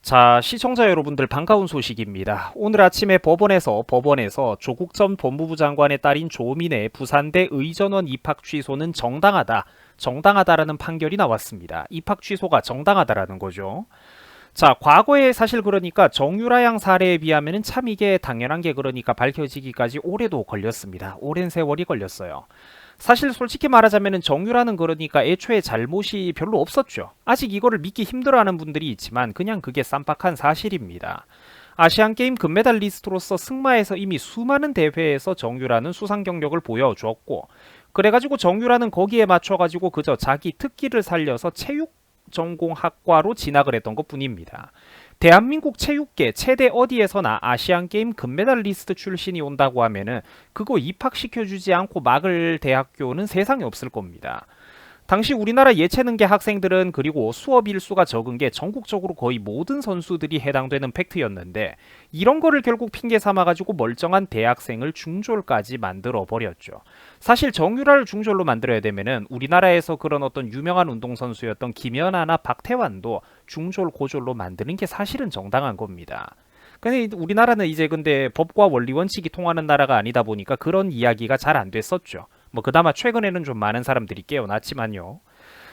자, 시청자 여러분들 반가운 소식입니다. 오늘 아침에 법원에서 조국 전 법무부 장관의 딸인 조민의 부산대 의전원 입학 취소는 정당하다라는 판결이 나왔습니다. 입학 취소가 정당하다라는 거죠. 자, 과거에 사실 그러니까 정유라 양 사례에 비하면 참 이게 당연한 게 그러니까 밝혀지기까지 오래도 걸렸습니다. 오랜 세월이 걸렸어요. 사실 솔직히 말하자면 정유라는 그러니까 애초에 잘못이 별로 없었죠. 아직 이거를 믿기 힘들어하는 분들이 있지만 그냥 그게 쌈박한 사실입니다. 아시안게임 금메달리스트로서 승마에서 이미 수많은 대회에서 정유라는 수상 경력을 보여주었고, 그래가지고 정유라는 거기에 맞춰가지고 그저 자기 특기를 살려서 체육 전공학과로 진학을 했던 것 뿐입니다. 대한민국 체육계 최대 어디에서나 아시안게임 금메달리스트 출신이 온다고 하면은 그거 입학시켜주지 않고 막을 대학교는 세상에 없을 겁니다. 당시 우리나라 예체능계 학생들은 그리고 수업 일수가 적은 게 전국적으로 거의 모든 선수들이 해당되는 팩트였는데, 이런 거를 결국 핑계 삼아가지고 멀쩡한 대학생을 중졸까지 만들어 버렸죠. 사실 정유라를 중졸로 만들어야 되면은 우리나라에서 그런 어떤 유명한 운동선수였던 김연아나 박태환도 중졸 고졸로 만드는 게 사실은 정당한 겁니다. 근데 우리나라는 이제 근데 법과 원리 원칙이 통하는 나라가 아니다 보니까 그런 이야기가 잘 안 됐었죠. 뭐 그나마 최근에는 좀 많은 사람들이 깨어났지만요.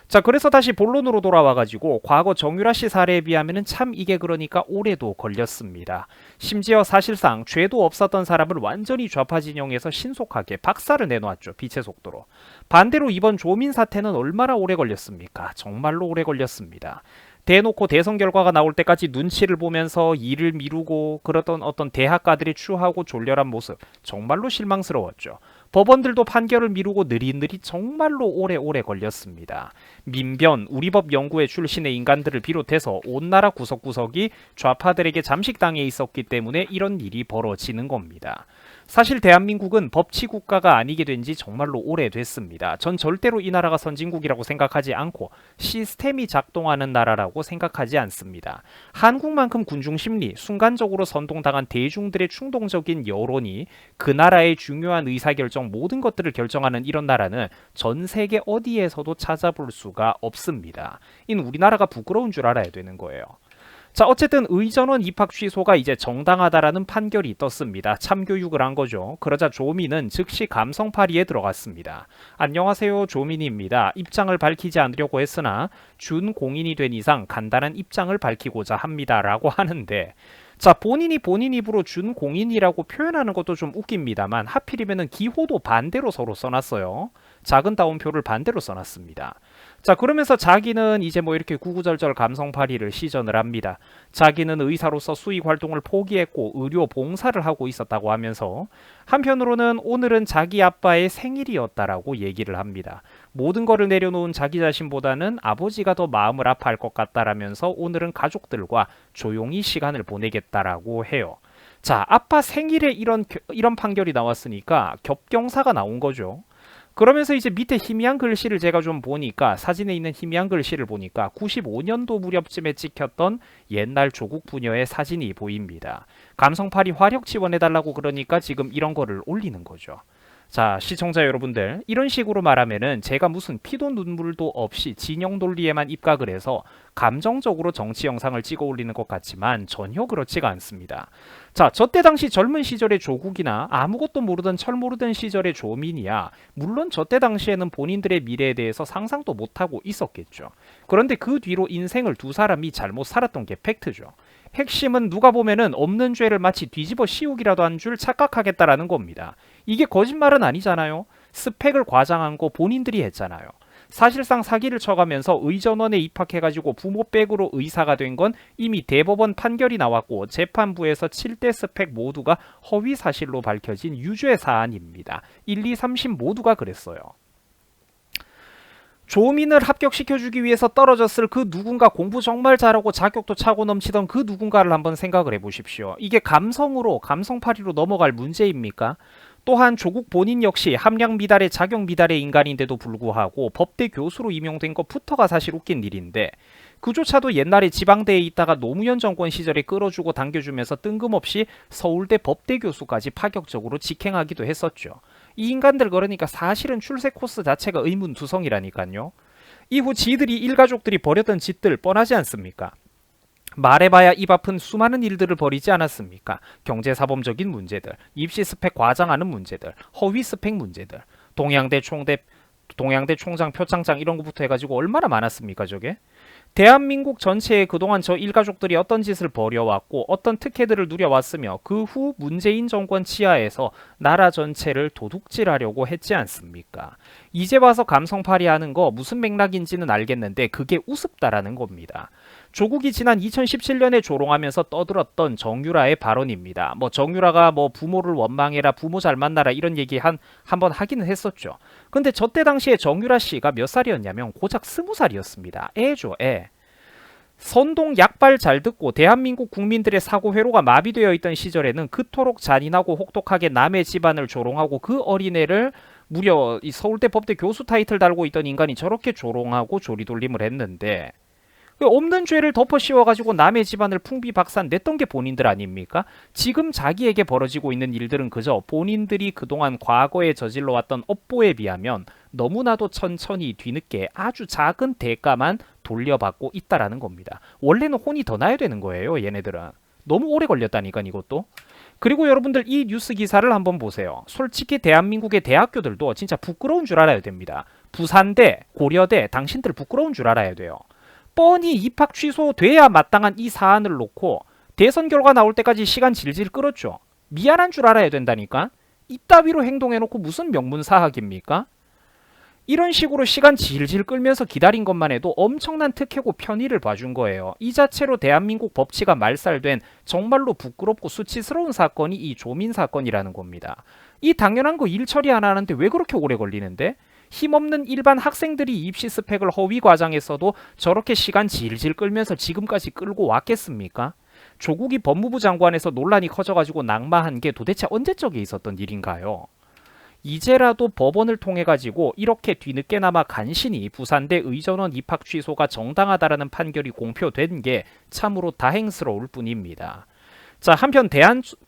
자, 그래서 다시 본론으로 돌아와가지고 과거 정유라 씨 사례에 비하면은 참 이게 그러니까 오래도 걸렸습니다. 심지어 사실상 죄도 없었던 사람을 완전히 좌파 진영에서 신속하게 박살을 내놓았죠. 빛의 속도로. 반대로 이번 조민 사태는 얼마나 오래 걸렸습니까? 정말로 오래 걸렸습니다. 대놓고 대선 결과가 나올 때까지 눈치를 보면서 일을 미루고 그러던 어떤 대학가들의 추하고 졸렬한 모습, 정말로 실망스러웠죠. 법원들도 판결을 미루고 느릿느릿 정말로 오래 걸렸습니다. 민변, 우리법 연구회 출신의 인간들을 비롯해서 온 나라 구석구석이 좌파들에게 잠식당해 있었기 때문에 이런 일이 벌어지는 겁니다. 사실 대한민국은 법치국가가 아니게 된 지 정말로 오래됐습니다. 전 절대로 이 나라가 선진국이라고 생각하지 않고 시스템이 작동하는 나라라고 생각하지 않습니다. 한국만큼 군중심리, 순간적으로 선동당한 대중들의 충동적인 여론이 그 나라의 중요한 의사결정 모든 것들을 결정하는 이런 나라는 전 세계 어디에서도 찾아볼 수가 없습니다. 이는 우리나라가 부끄러운 줄 알아야 되는 거예요. 자, 어쨌든 의전원 입학 취소가 이제 정당하다라는 판결이 떴습니다. 참교육을 한 거죠. 그러자 조민은 즉시 감성파리에 들어갔습니다. 안녕하세요, 조민입니다. 입장을 밝히지 않으려고 했으나 준공인이 된 이상 간단한 입장을 밝히고자 합니다라고 하는데, 자, 본인이 본인 입으로 준공인이라고 표현하는 것도 좀 웃깁니다만 하필이면은 기호도 반대로 서로 써놨어요. 작은 따옴표를 반대로 써놨습니다. 자, 그러면서 자기는 이제 뭐 이렇게 구구절절 감성파리를 시전을 합니다. 자기는 의사로서 수익 활동을 포기했고 의료 봉사를 하고 있었다고 하면서 한편으로는 오늘은 자기 아빠의 생일이었다라고 얘기를 합니다. 모든 거를 내려놓은 자기 자신보다는 아버지가 더 마음을 아파할 것 같다라면서 오늘은 가족들과 조용히 시간을 보내겠다라고 해요. 자, 아빠 생일에 이런 판결이 나왔으니까 겹경사가 나온 거죠. 그러면서 이제 밑에 희미한 글씨를 제가 좀 보니까, 사진에 있는 희미한 글씨를 보니까 95년도 무렵쯤에 찍혔던 옛날 조국 부녀의 사진이 보입니다. 감성팔이 화력 지원해달라고 그러니까 지금 이런 거를 올리는 거죠. 자, 시청자 여러분들, 이런 식으로 말하면은 제가 무슨 피도 눈물도 없이 진영 논리에만 입각을 해서 감정적으로 정치 영상을 찍어 올리는 것 같지만 전혀 그렇지가 않습니다. 자, 저때 당시 젊은 시절의 조국이나 아무것도 모르던 철 모르던 시절의 조민이야 물론 저때 당시에는 본인들의 미래에 대해서 상상도 못하고 있었겠죠. 그런데 그 뒤로 인생을 두 사람이 잘못 살았던 게 팩트죠. 핵심은 누가 보면은 없는 죄를 마치 뒤집어 씌우기라도 한 줄 착각하겠다라는 겁니다. 이게 거짓말은 아니잖아요. 스펙을 과장한 거 본인들이 했잖아요. 사실상 사기를 쳐가면서 의전원에 입학해가지고 부모 백으로 의사가 된 건 이미 대법원 판결이 나왔고 재판부에서 7대 스펙 모두가 허위 사실로 밝혀진 유죄 사안입니다. 1, 2, 3심 모두가 그랬어요. 조민을 합격시켜주기 위해서 떨어졌을 그 누군가, 공부 정말 잘하고 자격도 차고 넘치던 그 누군가를 한번 생각을 해보십시오. 이게 감성으로, 감성파리로 넘어갈 문제입니까? 또한 조국 본인 역시 함량 미달의 자격 미달의 인간인데도 불구하고 법대 교수로 임용된 것부터가 사실 웃긴 일인데, 그조차도 옛날에 지방대에 있다가 노무현 정권 시절에 끌어주고 당겨주면서 뜬금없이 서울대 법대 교수까지 파격적으로 직행하기도 했었죠. 이 인간들 그러니까 사실은 출세 코스 자체가 의문투성이라니까요. 이후 지들이 일가족들이 벌였던 짓들 뻔하지 않습니까? 말해봐야 입 아픈 수많은 일들을 벌이지 않았습니까? 경제사범적인 문제들, 입시 스펙 과장하는 문제들, 허위 스펙 문제들, 동양대 총장 표창장 이런 것부터 해가지고 얼마나 많았습니까 저게? 대한민국 전체에 그동안 저 일가족들이 어떤 짓을 벌여왔고 어떤 특혜들을 누려왔으며 그 후 문재인 정권 치하에서 나라 전체를 도둑질하려고 했지 않습니까? 이제 와서 감성팔이하는 거 무슨 맥락인지는 알겠는데 그게 우습다라는 겁니다. 조국이 지난 2017년에 조롱하면서 떠들었던 정유라의 발언입니다. 정유라가 부모를 원망해라, 부모 잘 만나라 이런 얘기 한번 하기는 했었죠. 근데 저때 당시에 정유라 씨가 몇 살이었냐면 고작 20살이었습니다. 애죠, 애. 선동 약발 잘 듣고 대한민국 국민들의 사고 회로가 마비되어 있던 시절에는 그토록 잔인하고 혹독하게 남의 집안을 조롱하고 그 어린애를 무려 이 서울대 법대 교수 타이틀 달고 있던 인간이 저렇게 조롱하고 조리돌림을 했는데 없는 죄를 덮어 씌워가지고 남의 집안을 풍비박산 냈던 게 본인들 아닙니까? 지금 자기에게 벌어지고 있는 일들은 그저 본인들이 그동안 과거에 저질러왔던 업보에 비하면 너무나도 천천히 뒤늦게 아주 작은 대가만 돌려받고 있다라는 겁니다. 원래는 혼이 더 나야 되는 거예요, 얘네들은. 너무 오래 걸렸다니까 이것도. 그리고 여러분들 이 뉴스 기사를 한번 보세요. 솔직히 대한민국의 대학교들도 진짜 부끄러운 줄 알아야 됩니다. 부산대, 고려대, 당신들 부끄러운 줄 알아야 돼요. 뻔히 입학 취소돼야 마땅한 이 사안을 놓고 대선 결과 나올 때까지 시간 질질 끌었죠. 미안한 줄 알아야 된다니까. 이따위로 행동해놓고 무슨 명문사학입니까? 이런 식으로 시간 질질 끌면서 기다린 것만 해도 엄청난 특혜고 편의를 봐준 거예요. 이 자체로 대한민국 법치가 말살된 정말로 부끄럽고 수치스러운 사건이 이 조민 사건이라는 겁니다. 이 당연한 거 일 처리 안 하는데 왜 그렇게 오래 걸리는데? 힘없는 일반 학생들이 입시 스펙을 허위 과장했어도 저렇게 시간 질질 끌면서 지금까지 끌고 왔겠습니까? 조국이 법무부 장관에서 논란이 커져가지고 낙마한 게 도대체 언제적에 있었던 일인가요? 이제라도 법원을 통해 가지고 이렇게 뒤늦게나마 간신히 부산대 의전원 입학 취소가 정당하다라는 판결이 공표된 게 참으로 다행스러울 뿐입니다. 자, 한편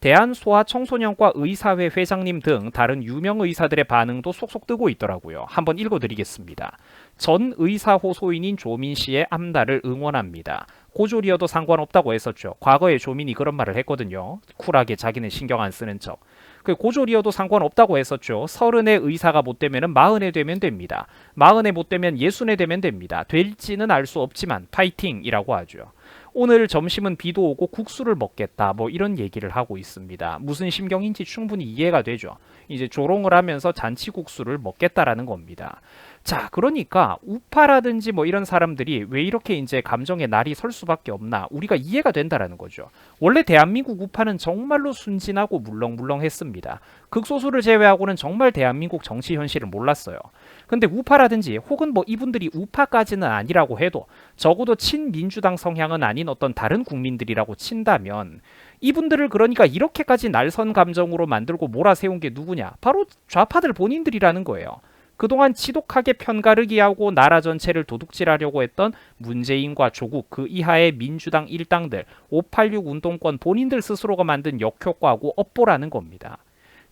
대한소아청소년과 의사회 회장님 등 다른 유명 의사들의 반응도 속속 뜨고 있더라고요. 한번 읽어드리겠습니다. 전 의사 호소인인 조민 씨의 암달을 응원합니다. 고졸이어도 상관없다고 했었죠. 과거에 조민이 그런 말을 했거든요. 쿨하게 자기는 신경 안 쓰는 척. 고졸이어도 상관없다고 했었죠. 30에 의사가 못 되면 40에 되면 됩니다. 40에 못 되면 60에 되면 됩니다. 될지는 알 수 없지만 파이팅이라고 하죠. 오늘 점심은 비도 오고 국수를 먹겠다 이런 얘기를 하고 있습니다. 무슨 심경인지 충분히 이해가 되죠. 이제 조롱을 하면서 잔치국수를 먹겠다라는 겁니다. 자, 그러니까 우파라든지 이런 사람들이 왜 이렇게 이제 감정의 날이 설 수밖에 없나 우리가 이해가 된다라는 거죠. 원래 대한민국 우파는 정말로 순진하고 물렁물렁했습니다. 극소수를 제외하고는 정말 대한민국 정치 현실을 몰랐어요. 근데 우파라든지 혹은 이분들이 우파까지는 아니라고 해도 적어도 친민주당 성향은 아닌 어떤 다른 국민들이라고 친다면 이분들을 그러니까 이렇게까지 날선 감정으로 만들고 몰아세운 게 누구냐? 바로 좌파들 본인들이라는 거예요. 그동안 지독하게 편가르기 하고 나라 전체를 도둑질하려고 했던 문재인과 조국 그 이하의 민주당 일당들 586 운동권 본인들 스스로가 만든 역효과고 업보라는 겁니다.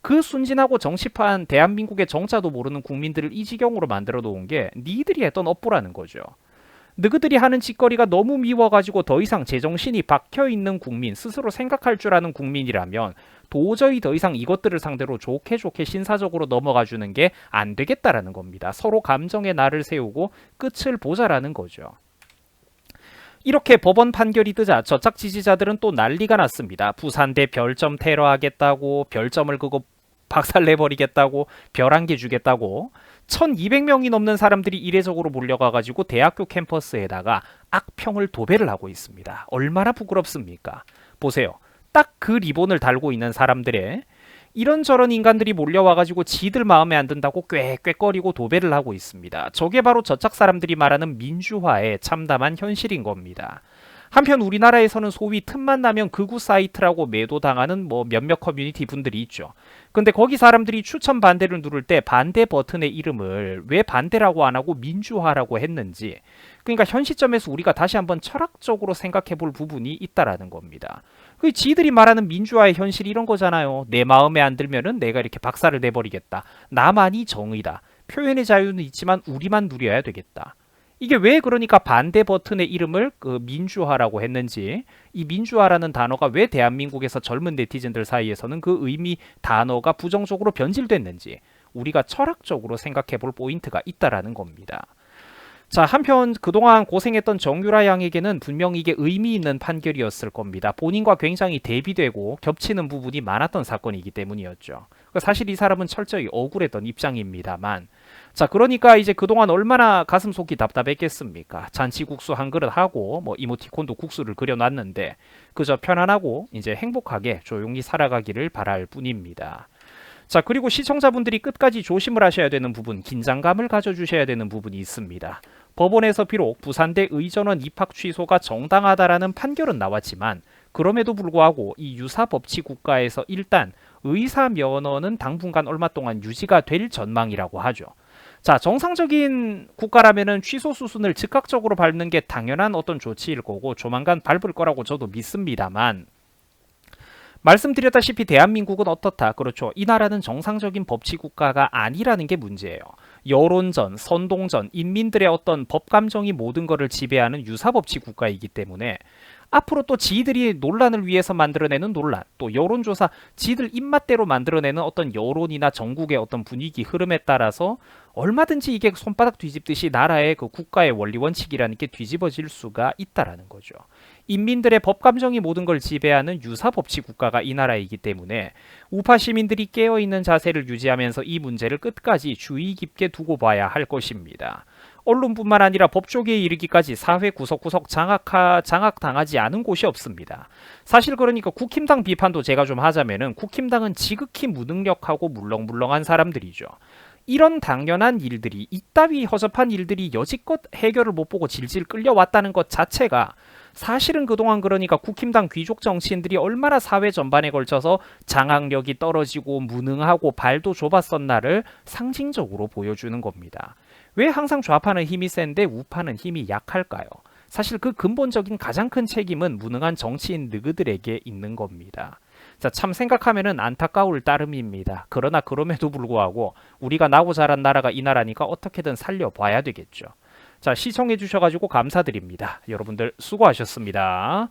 그 순진하고 정치파한 대한민국의 정자도 모르는 국민들을 이 지경으로 만들어 놓은 게 니들이 했던 업보라는 거죠. 너희들이 하는 짓거리가 너무 미워가지고 더 이상 제정신이 박혀있는 국민, 스스로 생각할 줄 아는 국민이라면 도저히 더 이상 이것들을 상대로 좋게 신사적으로 넘어가주는 게 안 되겠다라는 겁니다. 서로 감정의 날을 세우고 끝을 보자라는 거죠. 이렇게 법원 판결이 뜨자 저짝 지지자들은 또 난리가 났습니다. 부산대 별점 테러하겠다고, 별점을 그거 박살내버리겠다고, 별 한 개 주겠다고 1200명이 넘는 사람들이 이례적으로 몰려가가지고 대학교 캠퍼스에다가 악평을 도배를 하고 있습니다. 얼마나 부끄럽습니까? 보세요. 딱 그 리본을 달고 있는 사람들의 이런저런 인간들이 몰려와가지고 지들 마음에 안 든다고 꾀꾀거리고 도배를 하고 있습니다. 저게 바로 저짝 사람들이 말하는 민주화의 참담한 현실인 겁니다. 한편 우리나라에서는 소위 틈만 나면 극우 사이트라고 매도당하는 몇몇 커뮤니티 분들이 있죠. 근데 거기 사람들이 추천 반대를 누를 때 반대 버튼의 이름을 왜 반대라고 안 하고 민주화라고 했는지, 그러니까 현 시점에서 우리가 다시 한번 철학적으로 생각해 볼 부분이 있다라는 겁니다. 지들이 말하는 민주화의 현실이 이런 거잖아요. 내 마음에 안 들면은 내가 이렇게 박살을 내버리겠다. 나만이 정의다. 표현의 자유는 있지만 우리만 누려야 되겠다. 이게 왜 그러니까 반대 버튼의 이름을 그 민주화라고 했는지, 이 민주화라는 단어가 왜 대한민국에서 젊은 네티즌들 사이에서는 그 의미 단어가 부정적으로 변질됐는지 우리가 철학적으로 생각해 볼 포인트가 있다라는 겁니다. 자, 한편 그동안 고생했던 정유라 양에게는 분명 이게 의미 있는 판결이었을 겁니다. 본인과 굉장히 대비되고 겹치는 부분이 많았던 사건이기 때문이었죠. 사실 이 사람은 철저히 억울했던 입장입니다만, 자, 그러니까 이제 그동안 얼마나 가슴속이 답답했겠습니까? 잔치국수 한 그릇 하고 뭐 이모티콘도 국수를 그려놨는데 그저 편안하고 이제 행복하게 조용히 살아가기를 바랄 뿐입니다. 자, 그리고 시청자분들이 끝까지 조심을 하셔야 되는 부분, 긴장감을 가져주셔야 되는 부분이 있습니다. 법원에서 비록 부산대 의전원 입학 취소가 정당하다라는 판결은 나왔지만 그럼에도 불구하고 이 유사법치 국가에서 일단 의사 면허는 당분간 얼마 동안 유지가 될 전망이라고 하죠. 자, 정상적인 국가라면은 취소 수순을 즉각적으로 밟는 게 당연한 어떤 조치일 거고 조만간 밟을 거라고 저도 믿습니다만, 말씀드렸다시피 대한민국은 어떻다? 그렇죠. 이 나라는 정상적인 법치 국가가 아니라는 게 문제예요. 여론전, 선동전, 인민들의 어떤 법 감정이 모든 것을 지배하는 유사법치 국가이기 때문에 앞으로 또 지들이 논란을 위해서 만들어내는 논란, 또 여론조사, 지들 입맛대로 만들어내는 어떤 여론이나 전국의 어떤 분위기, 흐름에 따라서 얼마든지 이게 손바닥 뒤집듯이 나라의 그 국가의 원리 원칙이라는 게 뒤집어질 수가 있다라는 거죠. 인민들의 법 감정이 모든 걸 지배하는 유사법치 국가가 이 나라이기 때문에 우파 시민들이 깨어있는 자세를 유지하면서 이 문제를 끝까지 주의 깊게 두고 봐야 할 것입니다. 언론뿐만 아니라 법조계에 이르기까지 사회 구석구석 장악당하지 않은 곳이 없습니다. 사실 그러니까 국힘당 비판도 제가 좀 하자면은 국힘당은 지극히 무능력하고 물렁물렁한 사람들이죠. 이런 당연한 일들이, 이따위 허접한 일들이 여지껏 해결을 못 보고 질질 끌려왔다는 것 자체가 사실은 그동안 그러니까 국힘당 귀족 정치인들이 얼마나 사회 전반에 걸쳐서 장악력이 떨어지고 무능하고 발도 좁았었나를 상징적으로 보여주는 겁니다. 왜 항상 좌파는 힘이 센데 우파는 힘이 약할까요? 사실 그 근본적인 가장 큰 책임은 무능한 정치인 느그들에게 있는 겁니다. 자, 참 생각하면은 안타까울 따름입니다. 그러나 그럼에도 불구하고 우리가 나고 자란 나라가 이 나라니까 어떻게든 살려봐야 되겠죠. 자, 시청해 주셔가지고 감사드립니다. 여러분들 수고하셨습니다.